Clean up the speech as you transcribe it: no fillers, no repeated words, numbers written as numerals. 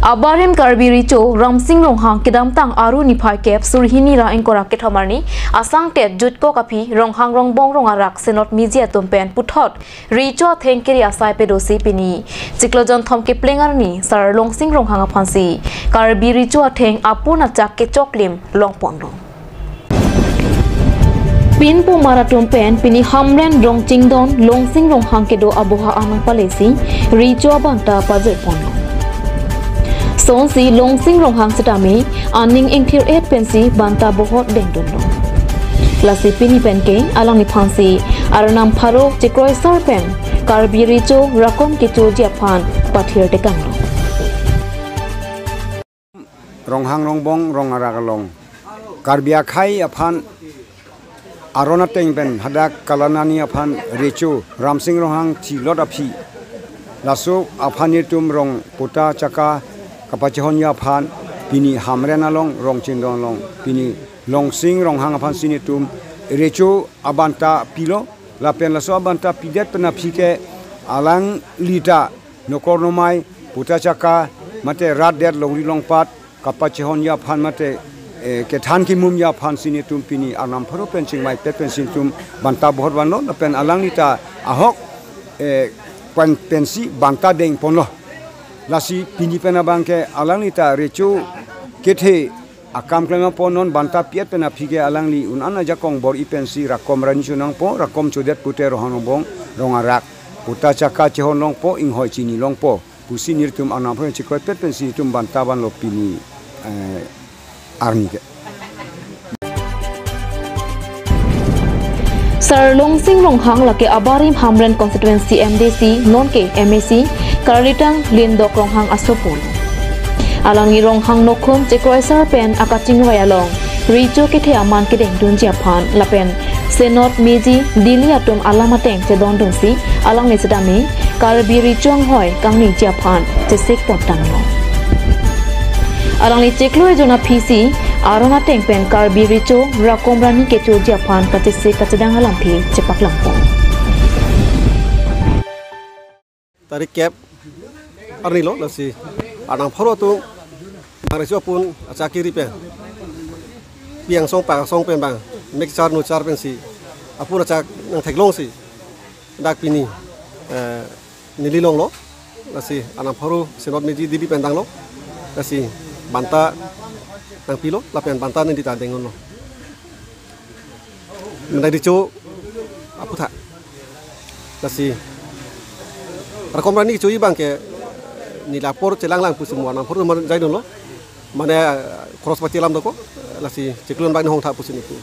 Abarim Karbi Richo, Ramsing Ronghang, Kidam Tang Aru Nipai Kep, Surhini Ra Enkora Kethamarni, Asang Tet, Jutko Kapi, Ronghang Rongbong Rongarak, Senot Mizia Tumpen, Puthot, Richo Thenkiri Asai Pedosi Pini, Ciklojon Tom Kiplingarni, Sar Longsing Ronghang Apansi, Karbi Richo Atheng, Apuna Chak Kechoklim, Long Pondong. Pin po marathon pen pini hamren rong chingdon longsing rong hangkedo aboha anang palesi richo abanta pajer pono sonsi longsing rong hang setami aning engkir 8 pensi banta bohot dengdon dong lasi pini pen ke alang ni phansi aranam pharo chikroi sar pen karbi richo rakom kecho japan pathir tekang rong hang rong bong rong aragalong karbia khai aphan Arona Tengben hadak kalanani aphan Richo Ramsing Rohang chi lot aphi laso aphanitum rong puta chaka kapachihonya aphan pini hamrena long rong chindon long pini longsing ronghang aphan sinitum Richo abanta pilo lapen laso abanta pidet penaphi ke alang lita nokornomai puta chaka mate rat det longri longpat kapachihonya aphan mate ke than ki mum ya phan sini tum pini anam pharo penching mai pe pensin tum banta bahor banlo pen alang nita ahok pan pensi banta deng ponlo lasi pini pena bangke alang nita rechu kethe akam klema ponon banta piet pena phige alang li unana jakong bor i pensi rakom rani chunang po rakom chodet pute rohano bong rongarak puta chaka chehon long po ing hoi chini long po pusi nirtum anam pharo chikoi pe pensi tum banta ban lo pini army ke Sar Longsing Ronghang lake Abarim Hamren constituency MDC non ke MAC Karalitang Lindok Ronghang Asopol Alangi Ronghang nokhum chikroi sar pen akaching wayalong richo ke the aman ke deng dun japan lapen senot meji dili atom alamateng che don dong si alang ni sedami karbi richong hoi kangni japan che sek potang no Alang ni ceklo jona PC arona tengpen karbi richo rakomrani kecho japan katise kacedang alampi cepak lampung tarik kep arnilo lasi anang pharo tu nangreso pun achakiri pe piang song pa song pen bang mixar no char pen si apura chak nang theklong si dak pini nililong lo lasi anang pharo senot meji dibi pendang lo lasi banta nang pilo lapian banta ni ditengon lo menai dicu aputa lasi rekomendasi cuy bang ke ni lapor celang lang pu semua nang pur jai dong lo mana cross pacilam doko lasi ceklon bang hong tha pu sini pu